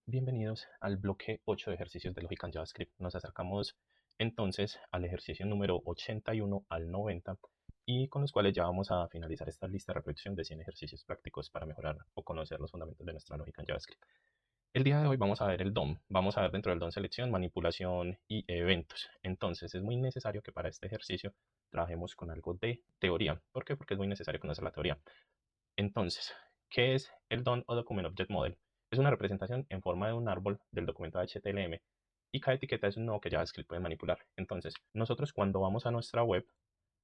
Bienvenidos al bloque 8 de ejercicios de lógica en JavaScript. Nos acercamos entonces al ejercicio número 81 al 90 y con los cuales ya vamos a finalizar esta lista de reproducción de 100 ejercicios prácticos para mejorar o conocer los fundamentos de nuestra lógica en JavaScript. El día de hoy vamos a ver el DOM. Vamos a ver dentro del DOM selección, manipulación y eventos. Entonces es muy necesario que para este ejercicio trabajemos con algo de teoría. ¿Por qué? Porque es muy necesario conocer la teoría. Entonces, ¿qué es el DOM o Document Object Model? Es una representación en forma de un árbol del documento HTML y cada etiqueta es un nodo que JavaScript puede manipular. Entonces, nosotros cuando vamos a nuestra web,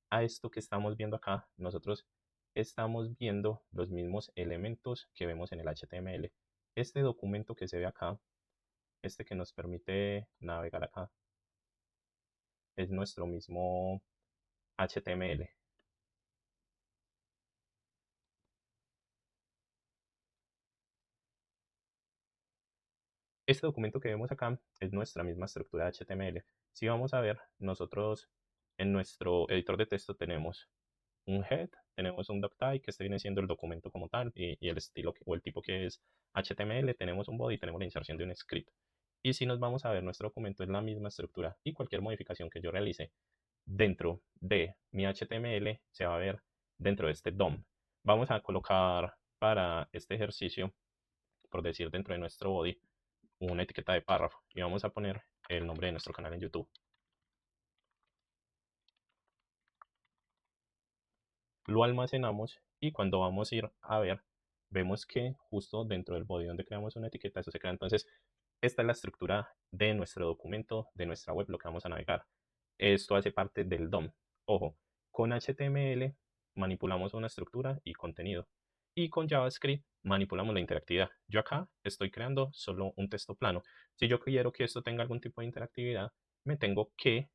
a esto que estamos viendo acá, nosotros estamos viendo los mismos elementos que vemos en el HTML. Este documento que se ve acá, este que nos permite navegar acá, es nuestro mismo HTML. Este documento que vemos acá es nuestra misma estructura de HTML. Si vamos a ver, nosotros en nuestro editor de texto tenemos un head, tenemos un doctype, que este viene siendo el documento como tal, y el estilo o el tipo que es HTML, tenemos un body, tenemos la inserción de un script. Y si nos vamos a ver, nuestro documento es la misma estructura y cualquier modificación que yo realice dentro de mi HTML se va a ver dentro de este DOM. Vamos a colocar para este ejercicio, por decir dentro de nuestro body, una etiqueta de párrafo y vamos a poner el nombre de nuestro canal en YouTube. Lo almacenamos y cuando vamos a ir a ver, vemos que justo dentro del body donde creamos una etiqueta, eso se crea. Entonces, esta es la estructura de nuestro documento, de nuestra web, lo que vamos a navegar. Esto hace parte del DOM. Ojo, con HTML manipulamos una estructura y contenido. Y con JavaScript manipulamos la interactividad. Yo acá estoy creando solo un texto plano. Si yo quiero que esto tenga algún tipo de interactividad, me tengo que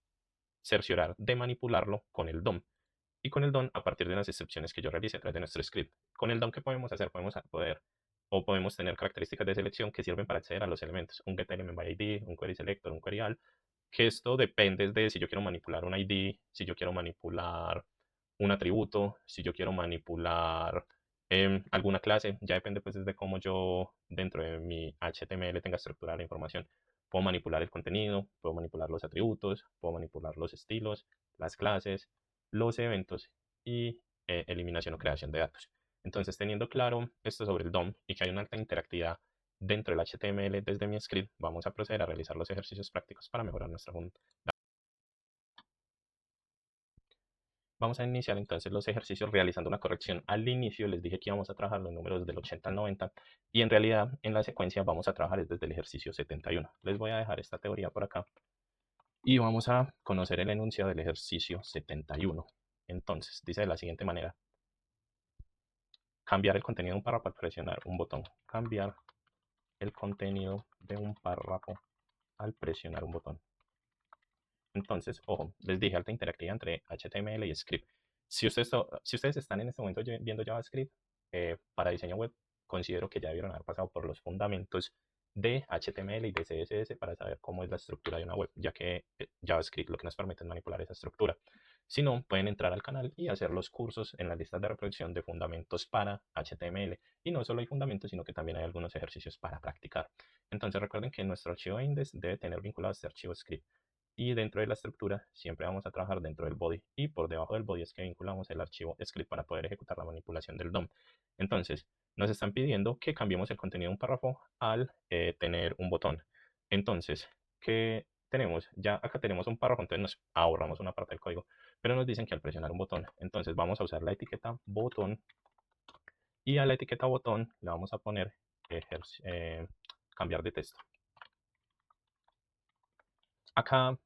cerciorar de manipularlo con el DOM. Y con el DOM a partir de las excepciones que yo realice a través de nuestro script. Con el DOM, ¿qué podemos hacer? Podemos tener características de selección que sirven para acceder a los elementos. Un getElementById, un querySelector, un queryAll, que esto depende de si yo quiero manipular un ID, si yo quiero manipular un atributo, si yo quiero manipular alguna clase, ya depende pues de cómo yo dentro de mi HTML tenga estructurada la información. Puedo manipular el contenido, puedo manipular los atributos, puedo manipular los estilos, las clases, los eventos y eliminación o creación de datos. Entonces, teniendo claro esto sobre el DOM y que hay una alta interactividad dentro del HTML desde mi script, vamos a proceder a realizar los ejercicios prácticos para mejorar nuestra junta. Vamos a iniciar entonces los ejercicios realizando una corrección. Al inicio les dije que íbamos a trabajar los números del 80 al 90 y en realidad en la secuencia vamos a trabajar desde el ejercicio 71. Les voy a dejar esta teoría por acá y vamos a conocer el enunciado del ejercicio 71. Entonces, dice de la siguiente manera: cambiar el contenido de un párrafo al presionar un botón. Cambiar el contenido de un párrafo al presionar un botón. Entonces, ojo, les dije alta interactividad entre HTML y script. Si ustedes están en este momento viendo JavaScript, para diseño web, considero que ya debieron haber pasado por los fundamentos de HTML y de CSS para saber cómo es la estructura de una web, ya que JavaScript lo que nos permite es manipular esa estructura. Si no, pueden entrar al canal y hacer los cursos en la lista de reproducción de fundamentos para HTML. Y no solo hay fundamentos, sino que también hay algunos ejercicios para practicar. Entonces recuerden que nuestro archivo index debe tener vinculado este archivo script. Y dentro de la estructura siempre vamos a trabajar dentro del body y por debajo del body es que vinculamos el archivo script para poder ejecutar la manipulación del DOM. Entonces, nos están pidiendo que cambiemos el contenido de un párrafo al tener un botón. Entonces, ¿qué tenemos? Ya acá tenemos un párrafo, entonces nos ahorramos una parte del código, pero nos dicen que al presionar un botón, entonces vamos a usar la etiqueta botón y a la etiqueta botón le vamos a poner cambiar de texto. Acá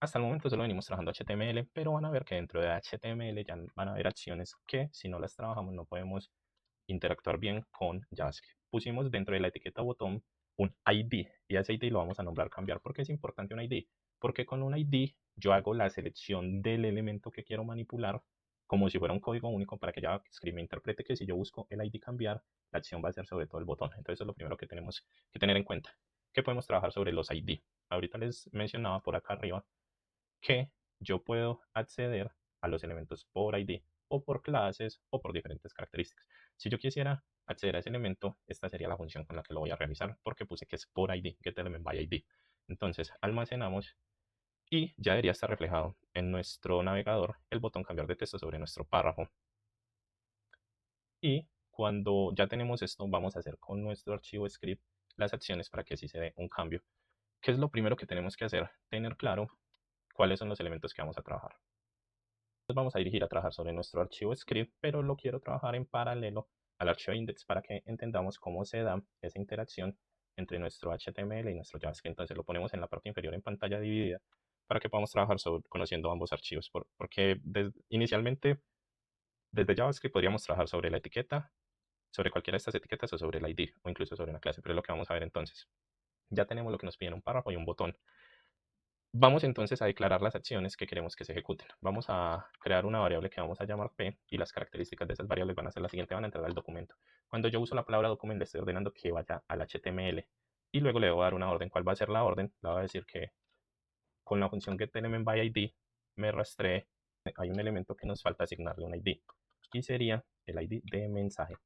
hasta el momento solo venimos trabajando HTML, pero van a ver que dentro de HTML ya van a haber acciones que si no las trabajamos no podemos interactuar bien con JavaScript. Pusimos dentro de la etiqueta botón un ID y a ese ID lo vamos a nombrar cambiar. ¿Por qué es importante un ID? Porque con un ID yo hago la selección del elemento que quiero manipular como si fuera un código único para que JavaScript me interprete que si yo busco el ID cambiar, la acción va a ser sobre todo el botón. Entonces eso es lo primero que tenemos que tener en cuenta. ¿Qué podemos trabajar sobre los ID? Ahorita les mencionaba por acá arriba que yo puedo acceder a los elementos por ID o por clases o por diferentes características. Si yo quisiera acceder a ese elemento, esta sería la función con la que lo voy a realizar, porque puse que es por ID, getElementById. Entonces almacenamos y ya debería estar reflejado en nuestro navegador el botón cambiar de texto sobre nuestro párrafo. Y cuando ya tenemos esto, vamos a hacer con nuestro archivo script las acciones para que así se dé un cambio. ¿Qué es lo primero que tenemos que hacer? Tener claro cuáles son los elementos que vamos a trabajar. Nos vamos a dirigir a trabajar sobre nuestro archivo script, pero lo quiero trabajar en paralelo al archivo index para que entendamos cómo se da esa interacción entre nuestro HTML y nuestro JavaScript. Entonces lo ponemos en la parte inferior en pantalla dividida para que podamos trabajar conociendo ambos archivos, porque inicialmente desde JavaScript podríamos trabajar sobre la etiqueta, sobre cualquiera de estas etiquetas o sobre el ID o incluso sobre una clase, pero es lo que vamos a ver entonces. Ya tenemos lo que nos piden, un párrafo y un botón. Vamos entonces a declarar las acciones que queremos que se ejecuten. Vamos a crear una variable que vamos a llamar p y las características de esas variables van a ser las siguientes, van a entrar al documento. Cuando yo uso la palabra documento le estoy ordenando que vaya al HTML y luego le voy a dar una orden. ¿Cuál va a ser la orden? Le voy a decir que con la función getElementById me rastree. Hay un elemento que nos falta asignarle un ID y sería el ID de mensaje.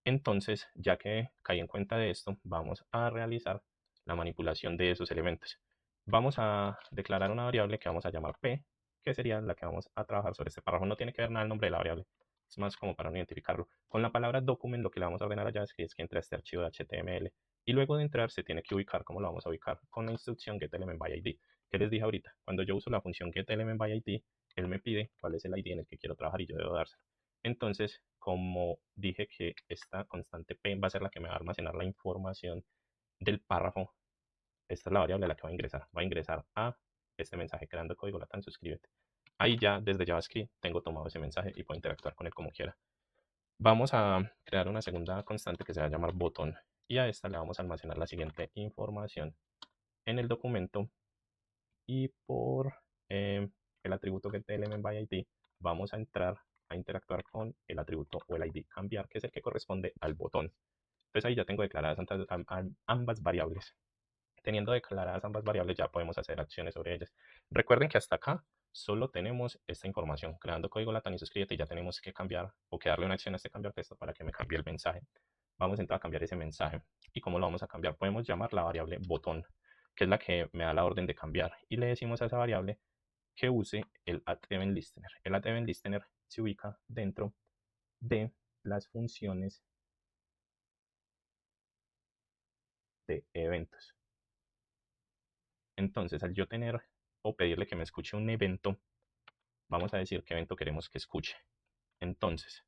Entonces, ya que caí en cuenta de esto, vamos a realizar la manipulación de esos elementos. Vamos a declarar una variable que vamos a llamar p, que sería la que vamos a trabajar sobre este párrafo. No tiene que ver nada el nombre de la variable, es más como para no identificarlo. Con la palabra document lo que le vamos a ordenar allá es que entre a este archivo de HTML. Y luego de entrar se tiene que ubicar. ¿Cómo lo vamos a ubicar? Con la instrucción getElementById. ¿Qué les dije ahorita? Cuando yo uso la función getElementById, él me pide cuál es el ID en el que quiero trabajar y yo debo dárselo. Entonces, como dije que esta constante p va a ser la que me va a almacenar la información del párrafo, esta es la variable a la que va a ingresar. Va a ingresar a este mensaje creando código Latam, suscríbete. Ahí ya desde JavaScript tengo tomado ese mensaje y puedo interactuar con él como quiera. Vamos a crear una segunda constante que se va a llamar botón y a esta le vamos a almacenar la siguiente información en el documento y por el atributo getElementById vamos a entrar a interactuar con el atributo o el ID cambiar, que es el que corresponde al botón. Entonces ahí ya tengo declaradas ambas variables. Teniendo declaradas ambas variables ya podemos hacer acciones sobre ellas. Recuerden que hasta acá solo tenemos esta información. Creando código Latam y suscríbete, y ya tenemos que cambiar o que darle una acción a este cambiar texto para que me cambie el mensaje. Vamos entonces a cambiar ese mensaje. ¿Y cómo lo vamos a cambiar? Podemos llamar la variable botón, que es la que me da la orden de cambiar. Y le decimos a esa variable que use el @eventListener. El @eventListener se ubica dentro de las funciones de eventos. Entonces, al yo tener o pedirle que me escuche un evento, vamos a decir qué evento queremos que escuche. Entonces,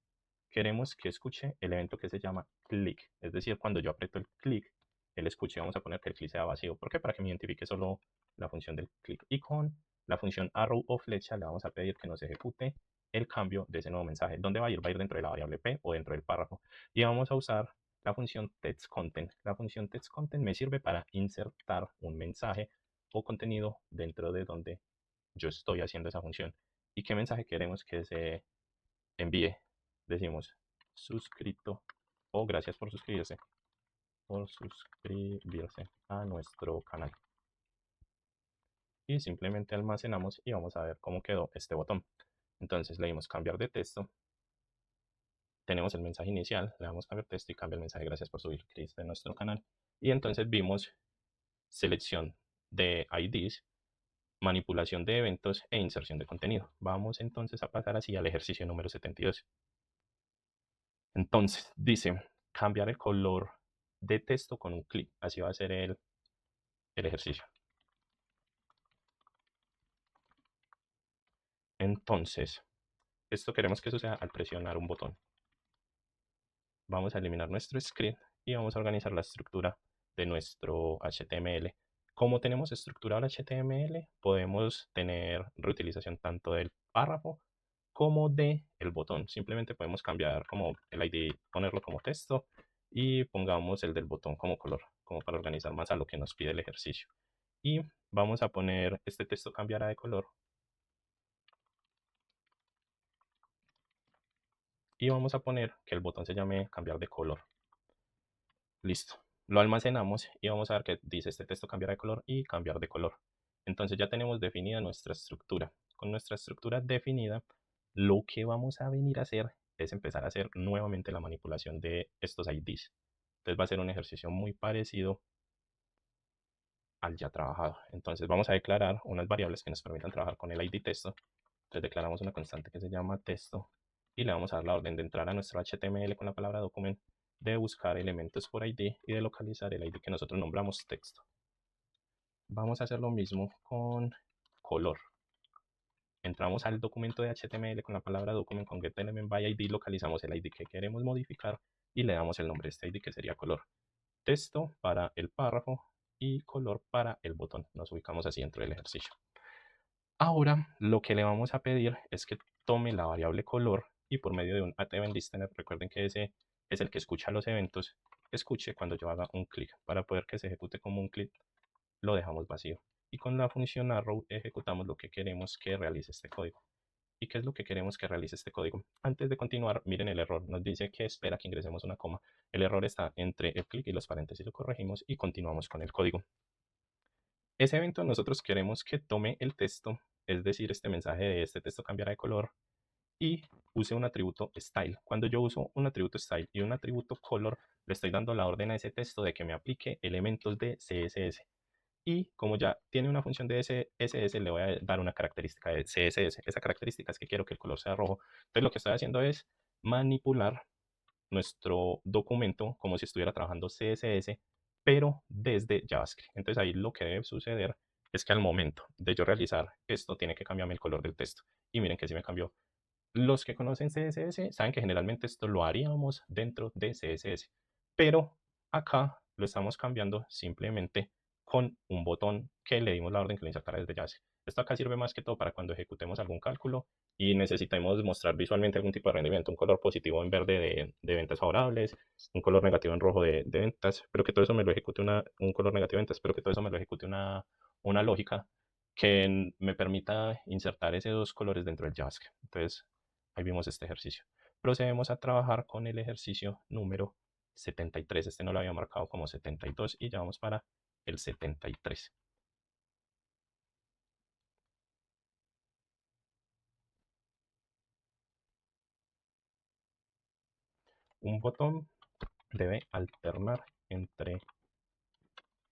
queremos que escuche el evento que se llama click. Es decir, cuando yo aprieto el click, él escuche. Vamos a poner que el click sea vacío. ¿Por qué? Para que me identifique solo la función del click. Y con la función arrow o flecha le vamos a pedir que nos ejecute el cambio de ese nuevo mensaje. ¿Dónde va a ir? Va a ir dentro de la variable p o dentro del párrafo. Y vamos a usar la función textContent. La función textContent me sirve para insertar un mensaje o contenido dentro de donde yo estoy haciendo esa función. ¿Y qué mensaje queremos que se envíe? Decimos suscrito o gracias por suscribirse a nuestro canal. Y simplemente almacenamos y vamos a ver cómo quedó este botón. Entonces le dimos cambiar de texto. Tenemos el mensaje inicial, le damos cambiar texto y cambia el mensaje gracias por suscribirse a nuestro canal. Y entonces vimos selección de IDs, manipulación de eventos e inserción de contenido. Vamos entonces a pasar así al ejercicio número 72. Entonces dice cambiar el color de texto con un clic. Así va a ser el ejercicio. Entonces, esto queremos que suceda al presionar un botón. Vamos a eliminar nuestro script y vamos a organizar la estructura de nuestro HTML. Como tenemos estructurado el HTML, podemos tener reutilización tanto del párrafo como del botón. Simplemente podemos cambiar como el ID, ponerlo como texto y pongamos el del botón como color, como para organizar más a lo que nos pide el ejercicio. Y vamos a poner este texto cambiará de color. Y vamos a poner que el botón se llame cambiar de color. Listo. Lo almacenamos y vamos a ver que dice este texto cambiar de color y cambiar de color. Entonces ya tenemos definida nuestra estructura. Con nuestra estructura definida, lo que vamos a venir a hacer es empezar a hacer nuevamente la manipulación de estos IDs. Entonces va a ser un ejercicio muy parecido al ya trabajado. Entonces vamos a declarar unas variables que nos permitan trabajar con el ID texto. Entonces declaramos una constante que se llama texto y le vamos a dar la orden de entrar a nuestro HTML con la palabra document, de buscar elementos por ID y de localizar el ID que nosotros nombramos texto. Vamos a hacer lo mismo con color. Entramos al documento de HTML con la palabra document con getElementById, localizamos el ID que queremos modificar y le damos el nombre de este ID que sería color. Texto para el párrafo y color para el botón. Nos ubicamos así dentro del ejercicio. Ahora lo que le vamos a pedir es que tome la variable color y por medio de un at-event-listener, recuerden que ese es el que escucha los eventos, escuche cuando yo haga un clic. Para poder que se ejecute como un clic, lo dejamos vacío. Y con la función arrow ejecutamos lo que queremos que realice este código. ¿Y qué es lo que queremos que realice este código? Antes de continuar, miren el error. Nos dice que espera que ingresemos una coma. El error está entre el clic y los paréntesis. Lo corregimos y continuamos con el código. Ese evento nosotros queremos que tome el texto, es decir, este mensaje de este texto cambiará de color, y use un atributo style. Cuando yo uso un atributo style y un atributo color, le estoy dando la orden a ese texto de que me aplique elementos de CSS. Y como ya tiene una función de CSS, le voy a dar una característica de CSS. Esa característica es que quiero que el color sea rojo. Entonces lo que estoy haciendo es manipular nuestro documento como si estuviera trabajando CSS, pero desde JavaScript. Entonces ahí lo que debe suceder es que al momento de yo realizar esto, tiene que cambiarme el color del texto. Y miren que sí me cambió. Los que conocen CSS saben que generalmente esto lo haríamos dentro de CSS, pero acá lo estamos cambiando simplemente con un botón que le dimos la orden que lo insertara desde JavaScript. Esto acá sirve más que todo para cuando ejecutemos algún cálculo y necesitemos mostrar visualmente algún tipo de rendimiento, un color positivo en verde de ventas favorables, un color negativo en rojo de ventas, pero que todo eso me lo ejecute un color negativo de ventas, pero que todo eso me lo ejecute una lógica que me permita insertar esos dos colores dentro del JavaScript. Entonces, ahí vimos este ejercicio. Procedemos a trabajar con el ejercicio número 73. Este no lo había marcado como 72 y ya vamos para el 73. Un botón debe alternar entre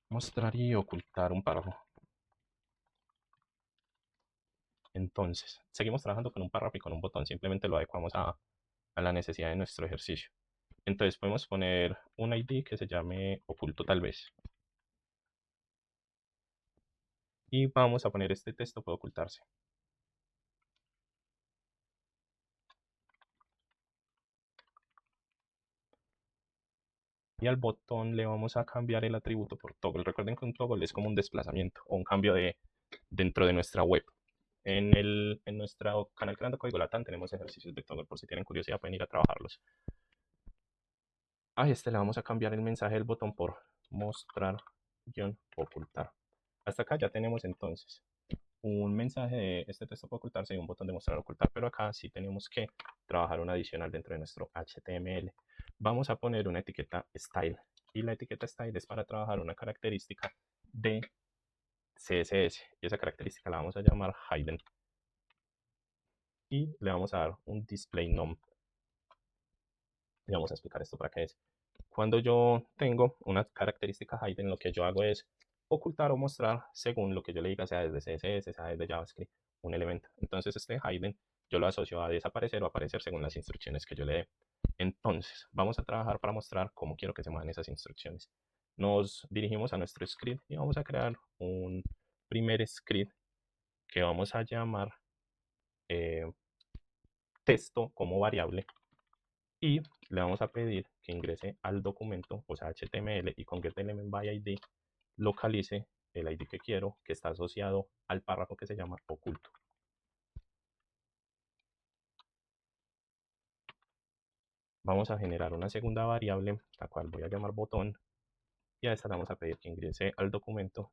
mostrar y ocultar un párrafo. Entonces, seguimos trabajando con un párrafo y con un botón, simplemente lo adecuamos a la necesidad de nuestro ejercicio. Entonces podemos poner un ID que se llame oculto tal vez. Y vamos a poner este texto puede ocultarse. Y al botón le vamos a cambiar el atributo por toggle. Recuerden que un toggle es como un desplazamiento o un cambio dentro de nuestra web. En nuestro canal Creando Código Latam tenemos ejercicios de toggle, por si tienen curiosidad pueden ir a trabajarlos. A este le vamos a cambiar el mensaje del botón por mostrar-ocultar. Hasta acá ya tenemos entonces un mensaje de este texto puede ocultarse y un botón de mostrar ocultar, pero acá sí tenemos que trabajar un adicional dentro de nuestro HTML. Vamos a poner una etiqueta style y la etiqueta style es para trabajar una característica de CSS y esa característica la vamos a llamar hidden y le vamos a dar un display num y vamos a explicar esto para qué es. Cuando yo tengo una característica hidden, lo que yo hago es ocultar o mostrar según lo que yo le diga, sea desde CSS, sea desde JavaScript, un elemento. Entonces este hidden yo lo asocio a desaparecer o aparecer según las instrucciones que yo le dé. Entonces vamos a trabajar para mostrar cómo quiero que se muevan esas instrucciones. Nos dirigimos a nuestro script y vamos a crear un primer script que vamos a llamar eh, texto como variable y le vamos a pedir que ingrese al documento, o sea, HTML, y con getElementById localice el ID que quiero, que está asociado al párrafo que se llama oculto. Vamos a generar una segunda variable, la cual voy a llamar botón, y a esta le vamos a pedir que ingrese al documento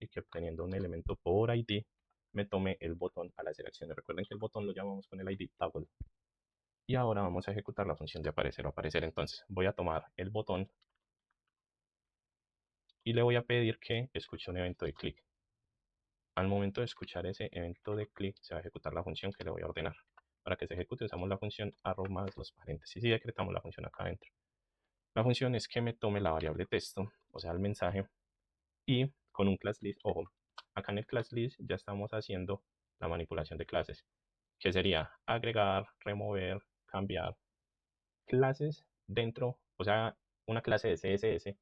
y que obteniendo un elemento por ID me tome el botón a las elecciones. Recuerden que el botón lo llamamos con el ID toggle. Y ahora vamos a ejecutar la función de aparecer o aparecer. Entonces voy a tomar el botón y le voy a pedir que escuche un evento de clic. Al momento de escuchar ese evento de clic se va a ejecutar la función que le voy a ordenar. para que se ejecute usamos la función arrow más los paréntesis y decretamos la función acá adentro. La función es que me tome la variable texto, o sea, el mensaje, y con un class list, ojo, acá en el class list ya estamos haciendo la manipulación de clases, que sería agregar, remover, cambiar clases dentro, o sea, una clase de CSS,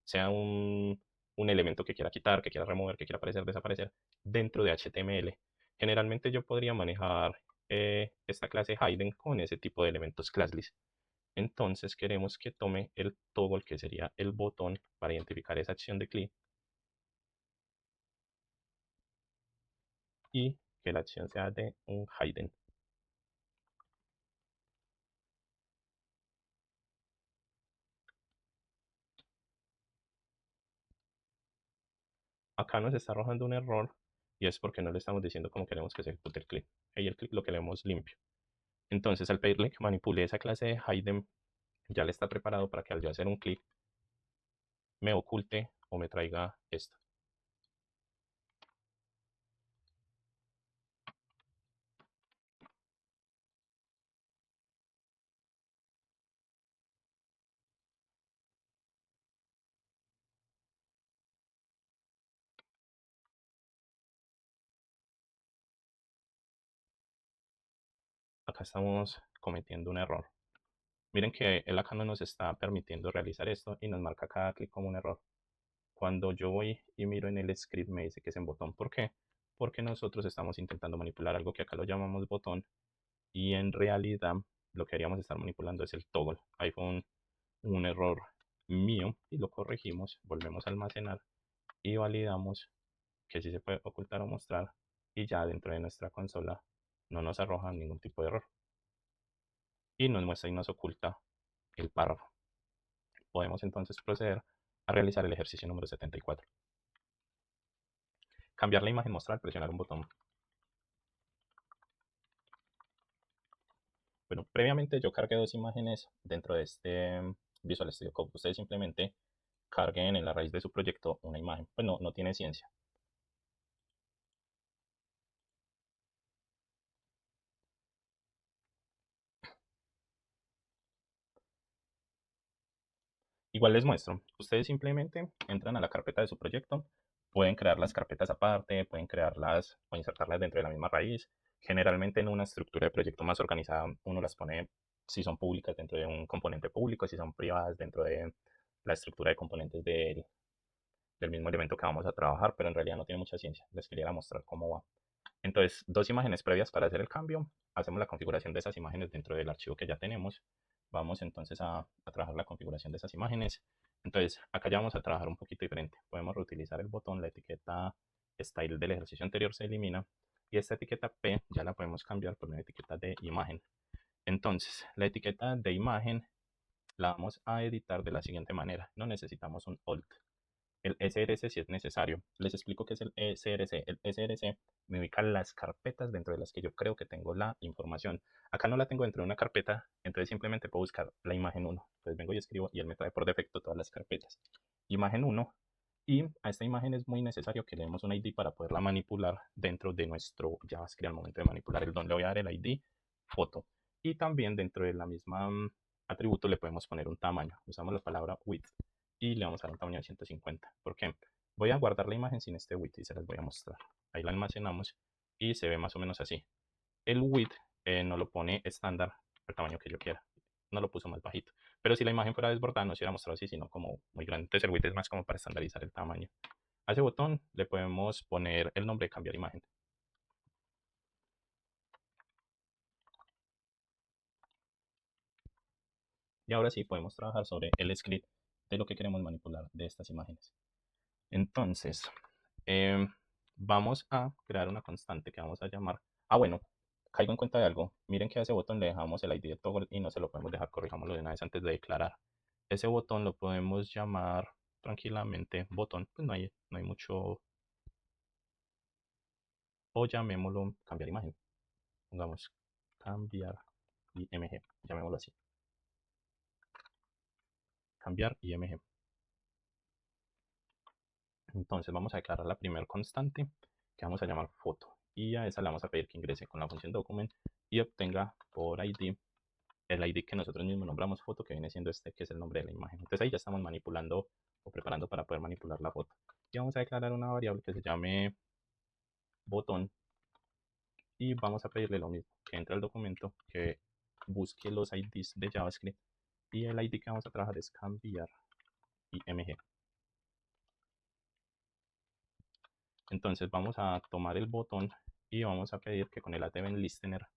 sea un elemento que quiera quitar, que quiera remover, que quiera aparecer, desaparecer, dentro de HTML. Generalmente yo podría manejar esta clase hidden con ese tipo de elementos classlist. Entonces queremos que tome el toggle, que sería el botón para identificar esa acción de clic, y que la acción sea de un hidden. Acá nos está arrojando un error y es porque no le estamos diciendo cómo queremos que se ejecute el clic. Ahí el clic lo queremos limpio. Entonces al pedirle que manipule esa clase de hidden, ya le está preparado para que al yo hacer un clic me oculte o me traiga esto. Acá estamos cometiendo un error. Miren que él acá no nos está permitiendo realizar esto y nos marca cada clic como un error. Cuando yo voy y miro en el script me dice que es en botón. ¿Por qué? Porque nosotros estamos intentando manipular algo que acá lo llamamos botón y en realidad lo que queríamos estar manipulando es el toggle. Ahí fue un error mío y lo corregimos, volvemos a almacenar y validamos que sí se puede ocultar o mostrar y ya dentro de nuestra consola no nos arroja ningún tipo de error y nos muestra y nos oculta el párrafo. Podemos entonces proceder a realizar el ejercicio número 74. Cambiar la imagen, mostrar, presionar un botón. Bueno, previamente yo cargué dos imágenes dentro de este Visual Studio Code. Ustedes simplemente carguen en la raíz de su proyecto una imagen. Pues no tiene ciencia. Igual les muestro. Ustedes simplemente entran a la carpeta de su proyecto. Pueden crear las carpetas aparte, pueden crearlas o insertarlas dentro de la misma raíz. Generalmente en una estructura de proyecto más organizada uno las pone, si son públicas, dentro de un componente público, si son privadas, dentro de la estructura de componentes del mismo elemento que vamos a trabajar, pero en realidad no tiene mucha ciencia. Les quería mostrar cómo va. Entonces, dos imágenes previas para hacer el cambio. Hacemos la configuración de esas imágenes dentro del archivo que ya tenemos. Vamos entonces a trabajar la configuración de esas imágenes. Entonces, acá ya vamos a trabajar un poquito diferente. Podemos reutilizar el botón, la etiqueta style del ejercicio anterior se elimina. Y esta etiqueta P ya la podemos cambiar por una etiqueta de imagen. Entonces, la etiqueta de imagen la vamos a editar de la siguiente manera. No necesitamos un alt. El SRC si es necesario. Les explico qué es el SRC. El SRC me ubica las carpetas dentro de las que yo creo que tengo la información. Acá no la tengo dentro de una carpeta, entonces simplemente puedo buscar la imagen 1. Entonces vengo y escribo y él me trae por defecto todas las carpetas. Imagen 1. Y a esta imagen es muy necesario que le demos un ID para poderla manipular dentro de nuestro JavaScript al momento de manipular el don. Le voy a dar el ID foto. Y también dentro de la misma atributo le podemos poner un tamaño. Usamos la palabra width y le vamos a dar un tamaño de 150. ¿Por qué? Voy a guardar la imagen sin este width y se las voy a mostrar. Ahí la almacenamos y se ve más o menos así. El width no lo pone estándar el tamaño que yo quiera. No lo puso más bajito. Pero si la imagen fuera desbordada no se hubiera mostrado así, sino como muy grande. Entonces el width es más como para estandarizar el tamaño. A ese botón le podemos poner el nombre de cambiar imagen. Y ahora sí podemos trabajar sobre el script de lo que queremos manipular de estas imágenes. Entonces, em, vamos a crear una constante que vamos a llamar. Ah, bueno, caigo en cuenta de algo. Miren que a ese botón le dejamos el ID de toggle y no se lo podemos dejar, corrijámoslo de una vez antes de declarar. Ese botón lo podemos llamar tranquilamente botón, pues no hay mucho. O llamémoslo cambiar imagen. Pongamos cambiar IMG, llamémoslo así. Cambiar IMG. Entonces vamos a declarar la primera constante que vamos a llamar foto. y a esa le vamos a pedir que ingrese con la función document y obtenga por ID el ID que nosotros mismos nombramos foto, que viene siendo este, que es el nombre de la imagen. Entonces ahí ya estamos manipulando o preparando para poder manipular la foto. Y vamos a declarar una variable que se llame botón y vamos a pedirle lo mismo, que entre al documento, que busque los IDs de JavaScript y el ID que vamos a trabajar es cambiar img. Entonces vamos a tomar el botón y vamos a pedir que con el event listener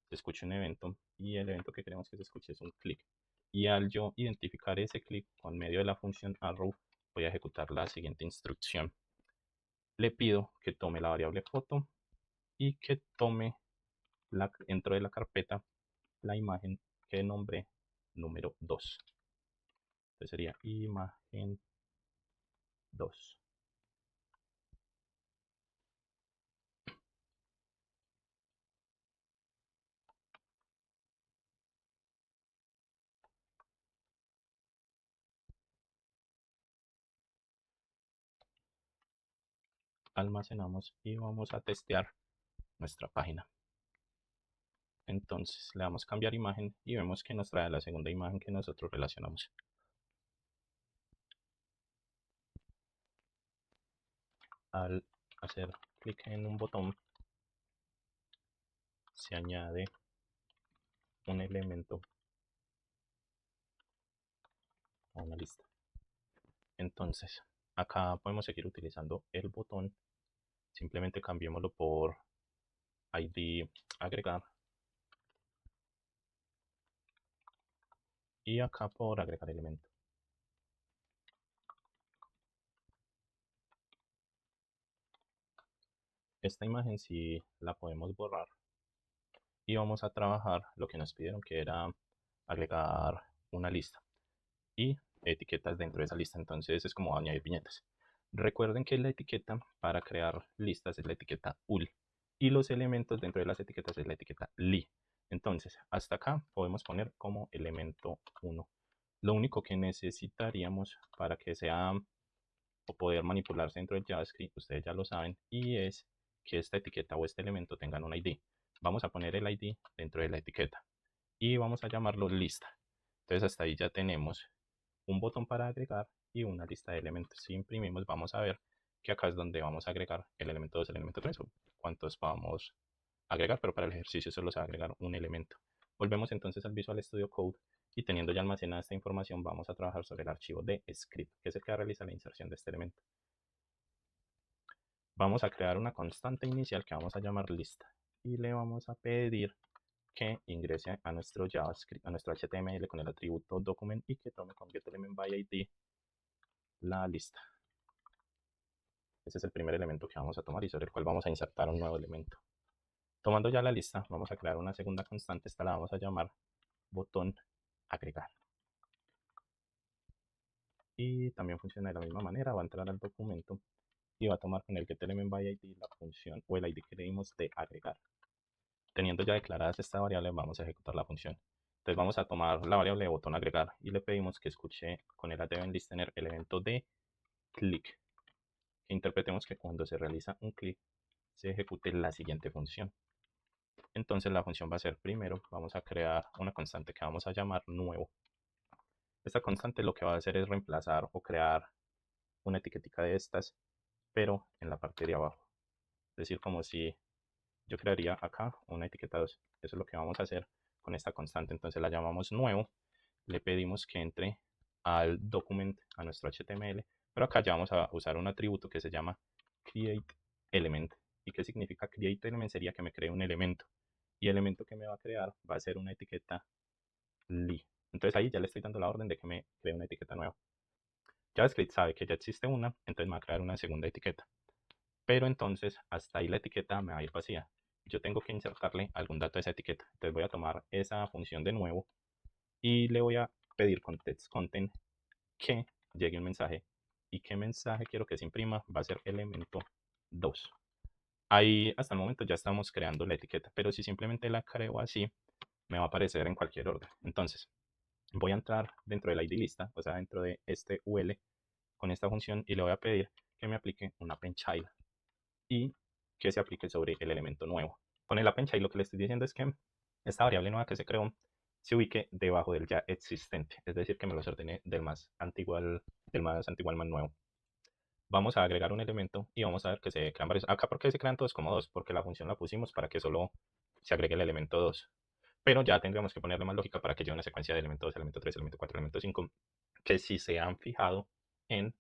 se escuche un evento y el evento que queremos que se escuche es un click. Y al yo identificar ese click con medio de la función arrow, voy a ejecutar la siguiente instrucción. Le pido que tome la variable foto y que tome dentro de la carpeta la imagen que nombré número 2. Entonces sería imagen 2. Almacenamos y vamos a testear nuestra página. Entonces le damos cambiar imagen y vemos que nos trae la segunda imagen que nosotros relacionamos. Al hacer clic en un botón se añade un elemento a una lista. Entonces acá podemos seguir utilizando el botón, simplemente cambiémoslo por ID agregar y acá por agregar elemento. Esta imagen sí la podemos borrar y vamos a trabajar lo que nos pidieron, que era agregar una lista y etiquetas dentro de esa lista. Entonces es como añadir viñetas. Recuerden que la etiqueta para crear listas es la etiqueta ul y los elementos dentro de las etiquetas es la etiqueta li. Entonces hasta acá podemos poner como elemento 1. Lo único que necesitaríamos para que sea o poder manipularse dentro del JavaScript, ustedes ya lo saben, y es que esta etiqueta o este elemento tengan un ID. Vamos a poner el ID dentro de la etiqueta y vamos a llamarlo lista. Entonces hasta ahí ya tenemos un botón para agregar y una lista de elementos. Si imprimimos vamos a ver que acá es donde vamos a agregar el elemento 2, el elemento 3 o cuántos vamos a agregar, pero para el ejercicio solo se va a agregar un elemento. Volvemos entonces al Visual Studio Code y teniendo ya almacenada esta información vamos a trabajar sobre el archivo de script, que es el que realiza la inserción de este elemento. Vamos a crear una constante inicial que vamos a llamar lista y le vamos a pedir que ingrese a nuestro JavaScript, a nuestro HTML con el atributo document y que tome con getElementById la lista. Ese es el primer elemento que vamos a tomar y sobre el cual vamos a insertar un nuevo elemento. Tomando ya la lista, vamos a crear una segunda constante. Esta la vamos a llamar botón agregar. Y también funciona de la misma manera. Va a entrar al documento y va a tomar con el getElementById la función o el ID que le dimos de agregar. Teniendo ya declaradas esta variable, vamos a ejecutar la función. Entonces vamos a tomar la variable de botón agregar y le pedimos que escuche con el event el evento de click. Que interpretemos que cuando se realiza un clic se ejecute la siguiente función. Entonces la función va a ser, primero vamos a crear una constante que vamos a llamar nuevo. Esta constante lo que va a hacer es reemplazar o crear una etiquetica de estas, pero en la parte de abajo. Es decir, como si yo crearía acá una etiqueta 2. Eso es lo que vamos a hacer con esta constante. Entonces la llamamos nuevo, le pedimos que entre al document, a nuestro HTML, pero acá ya vamos a usar un atributo que se llama createElement. ¿Y qué significa createElement? Sería que me cree un elemento. Y el elemento que me va a crear va a ser una etiqueta li. Entonces ahí ya le estoy dando la orden de que me cree una etiqueta nueva. JavaScript sabe que ya existe una, entonces me va a crear una segunda etiqueta. Pero entonces hasta ahí la etiqueta me va a ir vacía. Yo tengo que insertarle algún dato a esa etiqueta. Entonces voy a tomar esa función de nuevo y le voy a pedir con textContent que llegue un mensaje. ¿Y qué mensaje quiero que se imprima? Va a ser elemento 2. Ahí hasta el momento ya estamos creando la etiqueta, pero si simplemente la creo así, me va a aparecer en cualquier orden. Entonces, voy a entrar dentro de la ID lista, o sea, dentro de este UL con esta función y le voy a pedir que me aplique una append child y que se aplique sobre el elemento nuevo. Con el append child lo que le estoy diciendo es que esta variable nueva que se creó se ubique debajo del ya existente, es decir, que me los ordene del más antiguo al más nuevo. Vamos a agregar un elemento y vamos a ver que se crean varios. Acá, ¿por qué se crean todos como 2? Porque la función la pusimos para que solo se agregue el elemento 2. Pero ya tendríamos que ponerle más lógica para que lleve una secuencia de elemento 2, elemento 3, elemento 4, elemento 5, que si se han fijado en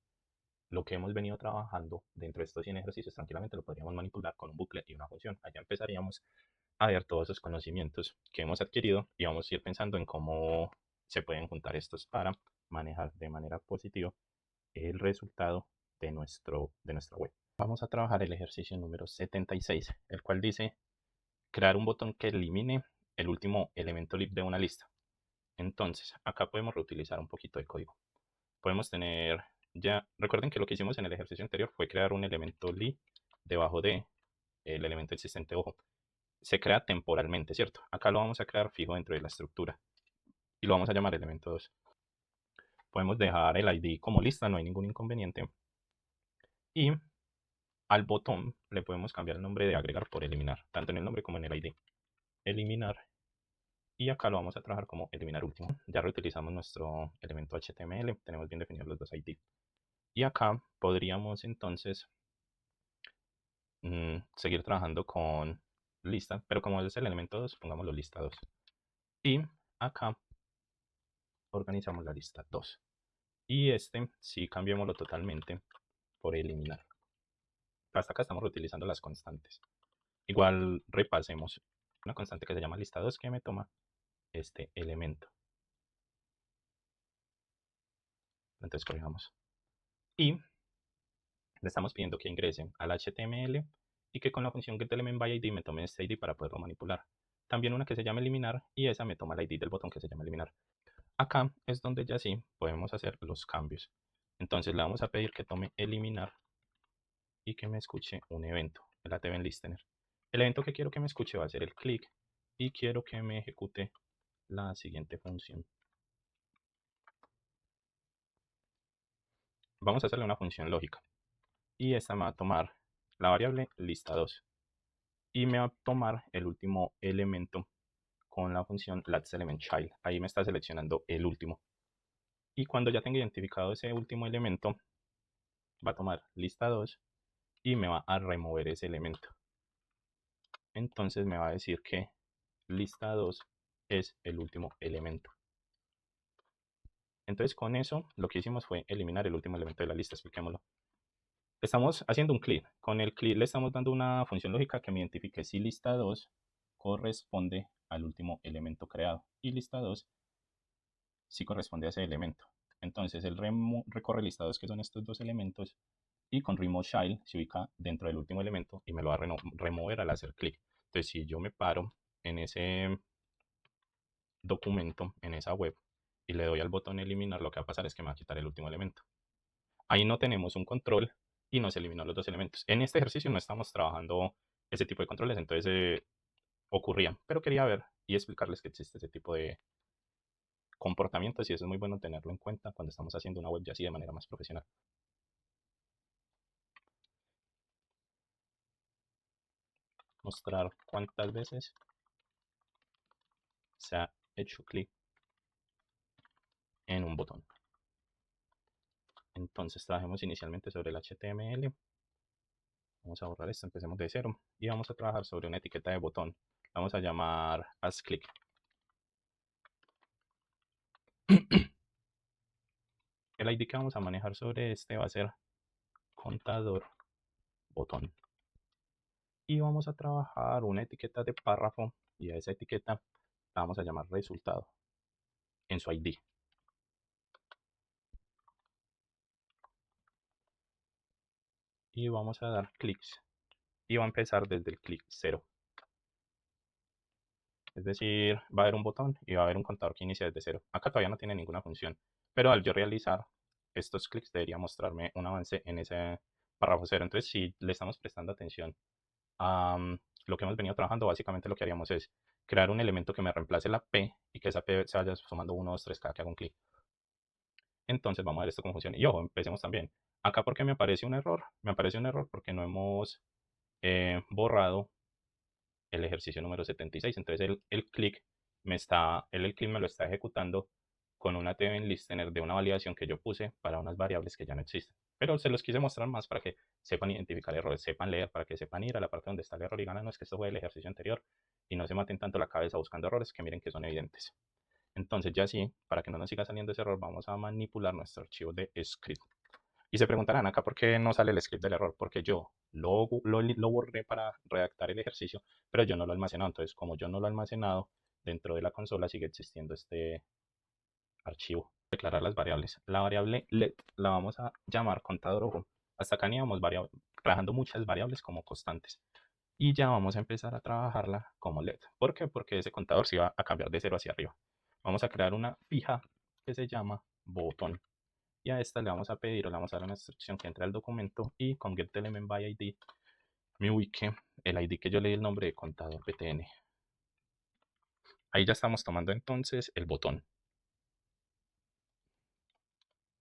lo que hemos venido trabajando dentro de estos 100 ejercicios, tranquilamente lo podríamos manipular con un bucle y una función. Allá empezaríamos a ver todos esos conocimientos que hemos adquirido y vamos a ir pensando en cómo se pueden juntar estos para manejar de manera positiva el resultado de nuestra web. Vamos a trabajar el ejercicio número 76, el cual dice crear un botón que elimine el último elemento lib de una lista. Entonces, acá podemos reutilizar un poquito de código. Podemos tener ya, recuerden que lo que hicimos en el ejercicio anterior fue crear un elemento li debajo de el elemento existente. Ojo, se crea temporalmente, ¿cierto? Acá lo vamos a crear fijo dentro de la estructura y lo vamos a llamar elemento 2. Podemos dejar el ID como lista, no hay ningún inconveniente. Y al botón le podemos cambiar el nombre de agregar por eliminar, tanto en el nombre como en el ID. Eliminar. Y acá lo vamos a trabajar como eliminar último. Ya reutilizamos nuestro elemento HTML, tenemos bien definidos los dos ID. Y acá podríamos entonces seguir trabajando con lista, pero como es el elemento 2, pongámoslo lista 2. Y acá organizamos la lista 2. Y sí, cambiémoslo totalmente por eliminar. Hasta acá estamos reutilizando las constantes. Igual repasemos una constante que se llama lista 2 que me toma este elemento. Entonces corrijamos. Y le estamos pidiendo que ingrese al HTML y que con la función getElementById me tome este ID para poderlo manipular. También una que se llama eliminar y esa me toma el ID del botón que se llama eliminar. Acá es donde ya sí podemos hacer los cambios. Entonces le vamos a pedir que tome eliminar y que me escuche un evento, el ATEventListener. El evento que quiero que me escuche va a ser el click y quiero que me ejecute la siguiente función. Vamos a hacerle una función lógica y esta me va a tomar la variable lista 2 y me va a tomar el último elemento con la función lastElementChild. Ahí me está seleccionando el último. Y cuando ya tenga identificado ese último elemento, va a tomar lista 2 y me va a remover ese elemento. Entonces me va a decir que lista 2 es el último elemento. Entonces con eso lo que hicimos fue eliminar el último elemento de la lista. Expliquémoslo. Estamos haciendo un clear. Con el clear le estamos dando una función lógica que me identifique si lista 2 corresponde al último elemento creado y lista 2 si corresponde a ese elemento. Entonces el recorre lista 2 que son estos dos elementos y con removeChild se ubica dentro del último elemento y me lo va a remover al hacer clic. Entonces si yo me paro en ese documento, en esa web, y le doy al botón eliminar, lo que va a pasar es que me va a quitar el último elemento. Ahí no tenemos un control y nos eliminó los dos elementos. En este ejercicio no estamos trabajando ese tipo de controles, entonces ocurrían, pero quería ver y explicarles que existe ese tipo de comportamientos y eso es muy bueno tenerlo en cuenta cuando estamos haciendo una web ya así de manera más profesional. Mostrar cuántas veces se ha hecho clic en un botón. Entonces trabajemos inicialmente sobre el HTML. Vamos a borrar esto, empecemos de cero y vamos a trabajar sobre una etiqueta de botón. Vamos a llamar asClick. El ID que vamos a manejar sobre este va a ser contador botón. Y vamos a trabajar una etiqueta de párrafo y a esa etiqueta la vamos a llamar resultado en su ID. Y vamos a dar clics y va a empezar desde el clic 0. Es decir, va a haber un botón y va a haber un contador que inicia desde 0. Acá todavía no tiene ninguna función, pero al yo realizar estos clics debería mostrarme un avance en ese párrafo 0. Entonces, si le estamos prestando atención a lo que hemos venido trabajando, básicamente lo que haríamos es crear un elemento que me reemplace la P y que esa P se vaya sumando 1, 2, 3 cada que haga un clic. Entonces vamos a ver esto cómo funciona. Y ojo, empecemos también. Acá porque me aparece un error. Me aparece un error porque no hemos borrado el ejercicio número 76. Entonces el click el click me lo está ejecutando con una Event Listener de una validación que yo puse para unas variables que ya no existen. Pero se los quise mostrar más para que sepan identificar errores, sepan leer, para que sepan ir a la parte donde está el error y ganan, no es que esto fue el ejercicio anterior, y no se maten tanto la cabeza buscando errores que miren que son evidentes. Entonces ya sí, para que no nos siga saliendo ese error, vamos a manipular nuestro archivo de script. Y se preguntarán acá por qué no sale el script del error, porque yo lo borré para redactar el ejercicio, pero yo no lo he almacenado. Entonces, como yo no lo he almacenado, dentro de la consola sigue existiendo este archivo. Declarar las variables. La variable let la vamos a llamar contador ojo. Hasta acá íbamos trabajando muchas variables como constantes. Y ya vamos a empezar a trabajarla como let. ¿Por qué? Porque ese contador se va a cambiar de 0 hacia arriba. Vamos a crear una fija que se llama botón. Y a esta le vamos a pedir o le vamos a dar una instrucción que entre al documento y con getElementById me ubique el ID que yo le di el nombre de contador btn. Ahí ya estamos tomando entonces el botón.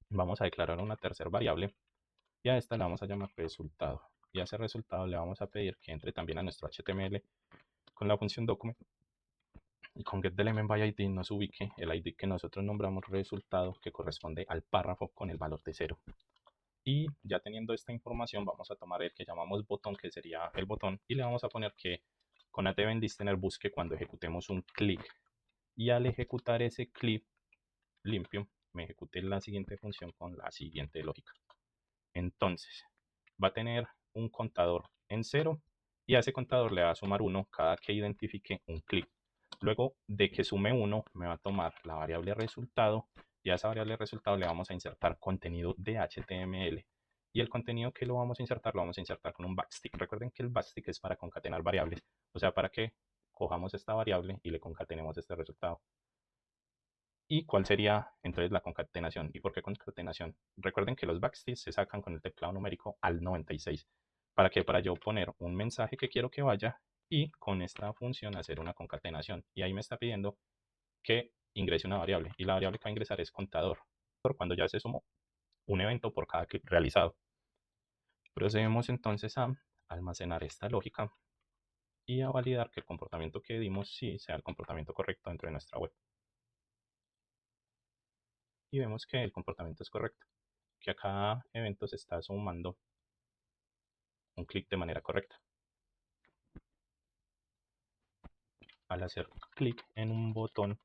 Vamos a declarar una tercera variable y a esta le vamos a llamar resultado. Y a ese resultado le vamos a pedir que entre también a nuestro HTML con la función document y con getElementById nos ubique el ID que nosotros nombramos resultado, que corresponde al párrafo con el valor de 0. Y ya teniendo esta información, vamos a tomar el que llamamos botón, que sería el botón, y le vamos a poner que con ATEventListener busque cuando ejecutemos un clic. Y al ejecutar ese clic limpio, me ejecute la siguiente función con la siguiente lógica. Entonces, va a tener un contador en 0 y a ese contador le va a sumar 1 cada que identifique un clic. Luego de que sume 1, me va a tomar la variable resultado y a esa variable resultado le vamos a insertar contenido de HTML. Y el contenido que lo vamos a insertar con un backstick. Recuerden que el backstick es para concatenar variables, o sea, para que cojamos esta variable y le concatenemos este resultado. ¿Y cuál sería entonces la concatenación? ¿Y por qué concatenación? Recuerden que los backsticks se sacan con el teclado numérico al 96. ¿Para qué? Para yo poner un mensaje que quiero que vaya y con esta función hacer una concatenación. Y ahí me está pidiendo que ingrese una variable. Y la variable que va a ingresar es contador. Cuando ya se sumó un evento por cada clic realizado. Procedemos entonces a almacenar esta lógica y a validar que el comportamiento que dimos sí sea el comportamiento correcto dentro de nuestra web. Y vemos que el comportamiento es correcto, que a cada evento se está sumando un clic de manera correcta. Al hacer clic en un botón,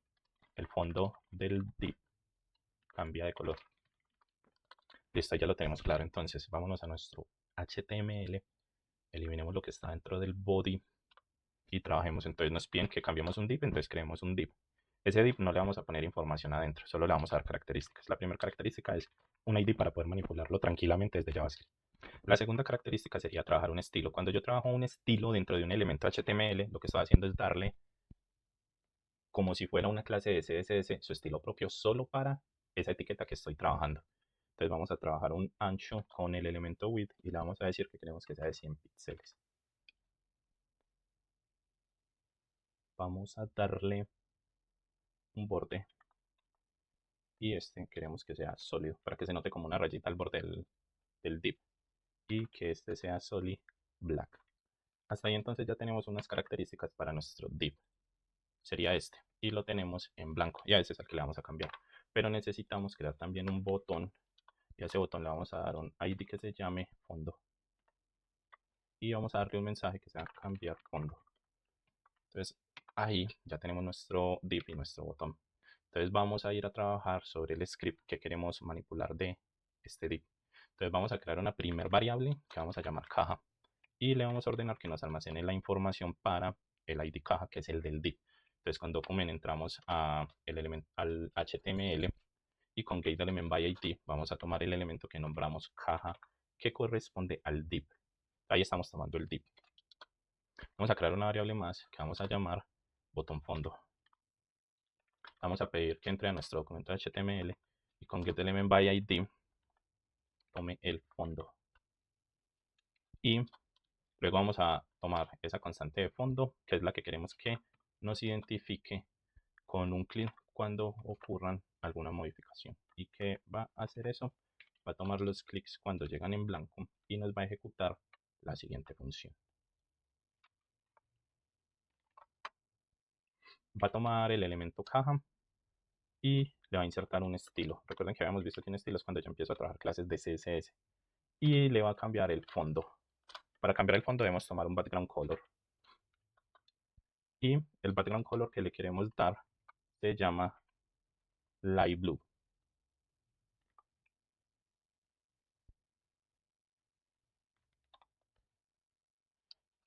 el fondo del div cambia de color. Listo, ya lo tenemos claro. Entonces, vámonos a nuestro HTML, eliminemos lo que está dentro del body y trabajemos. Entonces nos piden que cambiemos un div, entonces creemos un div. Ese div no le vamos a poner información adentro, solo le vamos a dar características. La primera característica es un ID para poder manipularlo tranquilamente desde JavaScript. La segunda característica sería trabajar un estilo. Cuando yo trabajo un estilo dentro de un elemento HTML, lo que estoy haciendo es darle, como si fuera una clase de CSS, su estilo propio solo para esa etiqueta que estoy trabajando. Entonces vamos a trabajar un ancho con el elemento width y le vamos a decir que queremos que sea de 100 píxeles. Vamos a darle un borde y este queremos que sea sólido para que se note como una rayita al borde del div y que este sea solid black. Hasta ahí entonces ya tenemos unas características para nuestro div. Sería este y lo tenemos en blanco y a ese es al que le vamos a cambiar. Pero necesitamos crear también un botón y a ese botón le vamos a dar un ID que se llame fondo y vamos a darle un mensaje que sea cambiar fondo. Entonces ahí ya tenemos nuestro div y nuestro botón. Entonces vamos a ir a trabajar sobre el script que queremos manipular de este div. Entonces vamos a crear una primer variable que vamos a llamar caja y le vamos a ordenar que nos almacene la información para el ID caja, que es el del div. Entonces con document entramos al HTML y con getElementById vamos a tomar el elemento que nombramos caja que corresponde al div. Ahí estamos tomando el div. Vamos a crear una variable más que vamos a llamar botón fondo. Vamos a pedir que entre a nuestro documento de HTML y con getElementById tome el fondo. Y luego vamos a tomar esa constante de fondo, que es la que queremos que nos identifique con un clic cuando ocurran alguna modificación. ¿Y qué va a hacer eso? Va a tomar los clics cuando llegan en blanco y nos va a ejecutar la siguiente función. va a tomar el elemento caja y le va a insertar un estilo. Recuerden que habíamos visto que un estilo es cuando yo empiezo a trabajar clases de CSS. Y le va a cambiar el fondo. Para cambiar el fondo debemos tomar un background color. Y el background color que le queremos dar se llama light blue.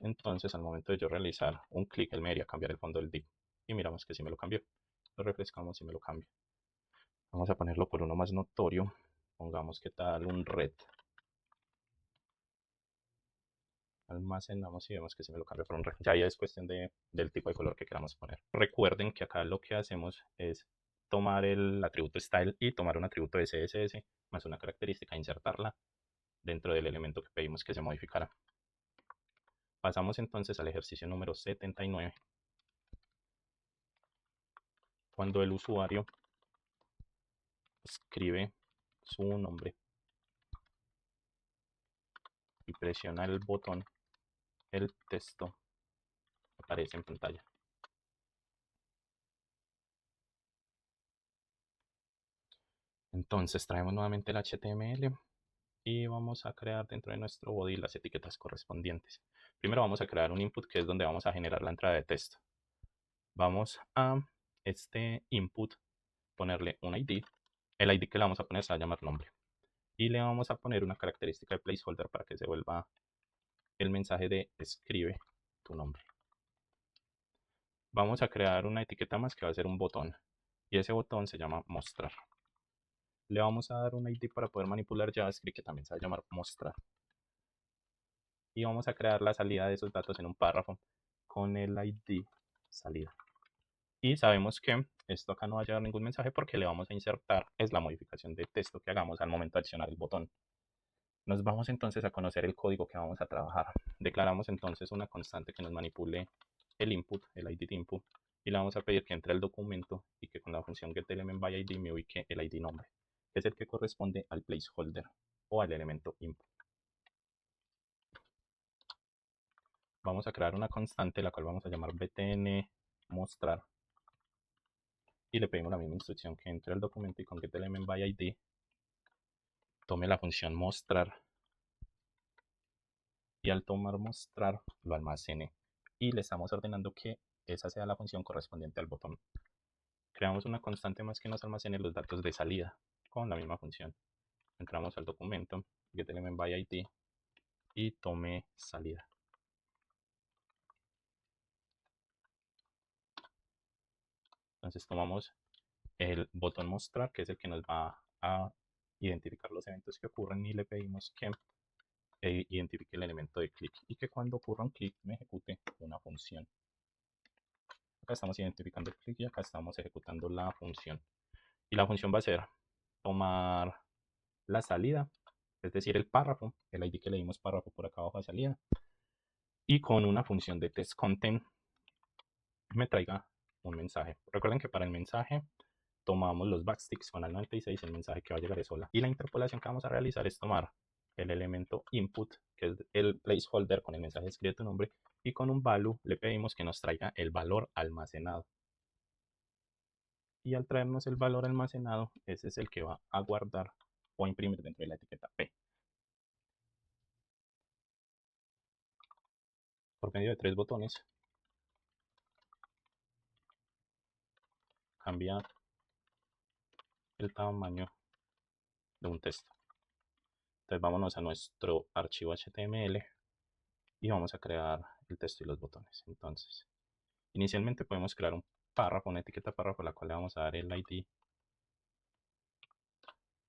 Entonces, al momento de yo realizar un clic, él me haría cambiar el fondo del div. Y miramos que sí me lo cambió. Lo refrescamos y me lo cambia. Vamos a ponerlo por uno más notorio. Pongamos que tal un red. Almacenamos y vemos que sí me lo cambia por un red. Ya es cuestión del tipo de color que queramos poner. Recuerden que acá lo que hacemos es tomar el atributo style y tomar un atributo de CSS más una característica, insertarla dentro del elemento que pedimos que se modificara. Pasamos entonces al ejercicio número 79. Cuando el usuario escribe su nombre y presiona el botón, el texto aparece en pantalla. Entonces traemos nuevamente el HTML y vamos a crear dentro de nuestro body las etiquetas correspondientes. Primero vamos a crear un input que es donde vamos a generar la entrada de texto. Vamos a este input ponerle un ID. El ID que le vamos a poner se va a llamar nombre. Y le vamos a poner una característica de placeholder para que se vuelva el mensaje de escribe tu nombre. Vamos a crear una etiqueta más que va a ser un botón. Y ese botón se llama mostrar. Le vamos a dar un ID para poder manipular JavaScript que también se va a llamar mostrar. Y vamos a crear la salida de esos datos en un párrafo con el ID salida. Y sabemos que esto acá no va a llevar ningún mensaje porque le vamos a insertar es la modificación de texto que hagamos al momento de accionar el botón. Nos vamos entonces a conocer el código que vamos a trabajar. Declaramos entonces una constante que nos manipule el input, el ID de input, y le vamos a pedir que entre al documento y que con la función getElementById me ubique el ID nombre, que es el que corresponde al placeholder o al elemento input. Vamos a crear una constante la cual vamos a llamar btn mostrar y le pedimos la misma instrucción que entre al documento y con getElementById tome la función mostrar y al tomar mostrar lo almacene y le estamos ordenando que esa sea la función correspondiente al botón. Creamos una constante más que nos almacene los datos de salida con la misma función. Entramos al documento getElementById y tome salida. Entonces tomamos el botón mostrar, que es el que nos va a identificar los eventos que ocurren y le pedimos que identifique el elemento de clic y que cuando ocurra un clic me ejecute una función. Acá estamos identificando el clic y acá estamos ejecutando la función. Y la función va a ser tomar la salida, es decir, el párrafo, el ID que le dimos párrafo por acá abajo de salida, y con una función de testContent me traiga un mensaje. Recuerden que para el mensaje tomamos los backsticks con el 96, el mensaje que va a llegar es hola. Y la interpolación que vamos a realizar es tomar el elemento input, que es el placeholder con el mensaje escribe tu nombre, y con un value le pedimos que nos traiga el valor almacenado. Y al traernos el valor almacenado, ese es el que va a guardar o imprimir dentro de la etiqueta P. Por medio de 3 botones, cambiar el tamaño de un texto. Entonces vámonos a nuestro archivo HTML y vamos a crear el texto y los botones. Entonces, inicialmente podemos crear un párrafo, una etiqueta párrafo, a la cual le vamos a dar el ID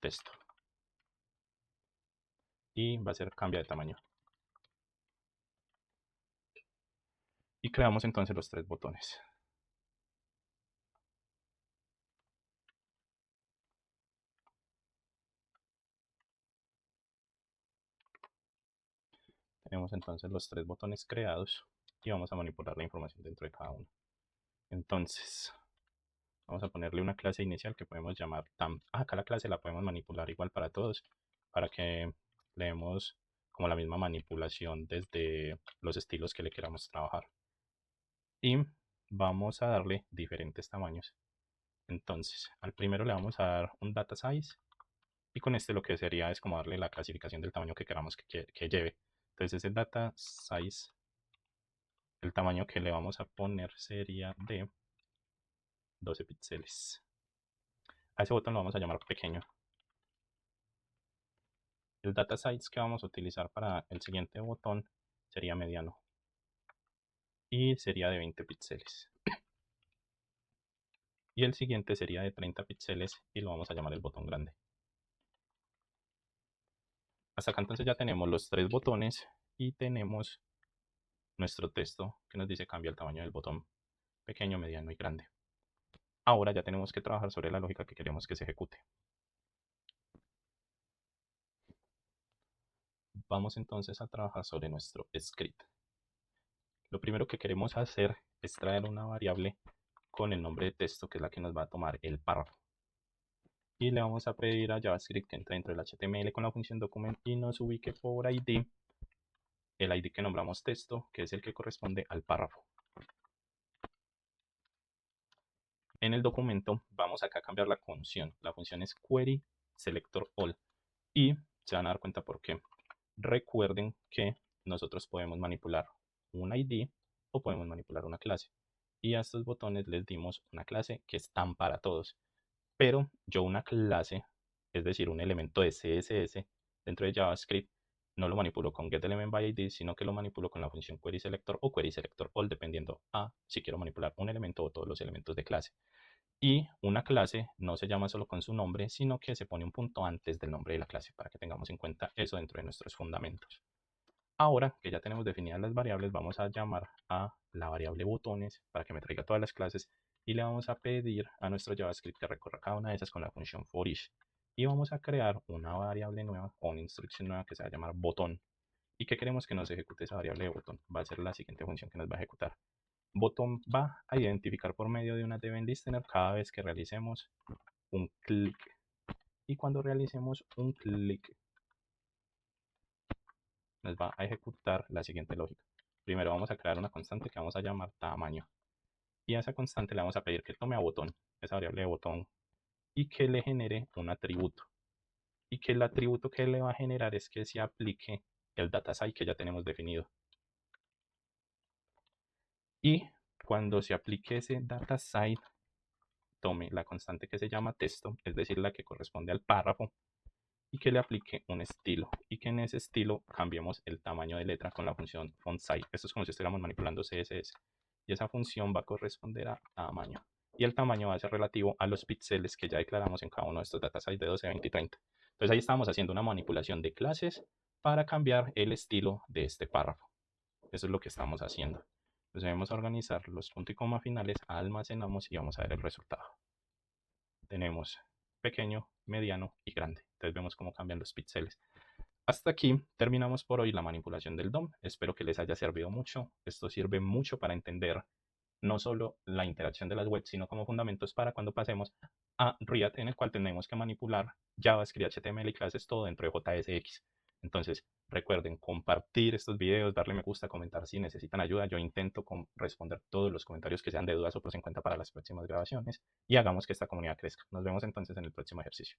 texto. Y va a ser cambia de tamaño. Y creamos entonces los 3 botones. Tenemos entonces los 3 botones creados y vamos a manipular la información dentro de cada uno. Entonces, vamos a ponerle una clase inicial que podemos llamar tam. Acá la clase la podemos manipular igual para todos, para que le demos como la misma manipulación desde los estilos que le queramos trabajar. Y vamos a darle diferentes tamaños. Entonces, al primero le vamos a dar un data size y con este lo que sería es como darle la clasificación del tamaño que queramos que lleve. Entonces ese data size, el tamaño que le vamos a poner sería de 12 píxeles. A ese botón lo vamos a llamar pequeño. El data size que vamos a utilizar para el siguiente botón sería mediano y sería de 20 píxeles. Y el siguiente sería de 30 píxeles y lo vamos a llamar el botón grande. Hasta acá entonces ya tenemos los tres botones y tenemos nuestro texto que nos dice cambia el tamaño del botón pequeño, mediano y grande. Ahora ya tenemos que trabajar sobre la lógica que queremos que se ejecute. Vamos entonces a trabajar sobre nuestro script. Lo primero que queremos hacer es traer una variable con el nombre de texto, que es la que nos va a tomar el párrafo. Y le vamos a pedir a JavaScript que entre dentro del HTML con la función document y nos ubique por ID el ID que nombramos texto, que es el que corresponde al párrafo. En el documento vamos acá a cambiar la función. La función es query selector all y se van a dar cuenta por qué. Recuerden que nosotros podemos manipular un ID o podemos manipular una clase. Y a estos botones les dimos una clase que están para todos. Pero yo una clase, es decir, un elemento de CSS dentro de JavaScript, no lo manipulo con getElementById, sino que lo manipulo con la función querySelector o querySelectorAll, dependiendo a si quiero manipular un elemento o todos los elementos de clase. Y una clase no se llama solo con su nombre, sino que se pone un punto antes del nombre de la clase, para que tengamos en cuenta eso dentro de nuestros fundamentos. Ahora que ya tenemos definidas las variables, vamos a llamar a la variable botones para que me traiga todas las clases y le vamos a pedir a nuestro JavaScript que recorra cada una de esas con la función forEach. Y vamos a crear una variable nueva o una instrucción nueva que se va a llamar botón. ¿Y qué queremos que nos ejecute esa variable de botón? Va a ser la siguiente función que nos va a ejecutar. Botón va a identificar por medio de una event listener cada vez que realicemos un clic. Y cuando realicemos un clic, nos va a ejecutar la siguiente lógica. Primero vamos a crear una constante que vamos a llamar tamaño. Y a esa constante le vamos a pedir que tome a botón, esa variable de botón, y que le genere un atributo. Y que el atributo que le va a generar es que se aplique el dataside que ya tenemos definido. Y cuando se aplique ese dataside, tome la constante que se llama texto, es decir, la que corresponde al párrafo, y que le aplique un estilo y que en ese estilo cambiemos el tamaño de letra con la función fontSize. Esto es como si estuviéramos manipulando CSS y esa función va a corresponder a tamaño y el tamaño va a ser relativo a los píxeles que ya declaramos en cada uno de estos datasizes de 12, 20 y 30. Entonces ahí estamos haciendo una manipulación de clases para cambiar el estilo de este párrafo. Eso es lo que estamos haciendo. Entonces debemos organizar los puntos y coma finales, almacenamos y vamos a ver el resultado. Tenemos pequeño, mediano y grande. Entonces vemos cómo cambian los píxeles. Hasta aquí terminamos por hoy la manipulación del DOM. Espero que les haya servido mucho. Esto sirve mucho para entender no solo la interacción de las webs, sino como fundamentos para cuando pasemos a React, en el cual tenemos que manipular JavaScript, HTML y clases, todo dentro de JSX. Entonces, recuerden compartir estos videos, darle me gusta, comentar si necesitan ayuda. Yo intento responder todos los comentarios que sean de dudas o pros en cuenta para las próximas grabaciones y hagamos que esta comunidad crezca. Nos vemos entonces en el próximo ejercicio.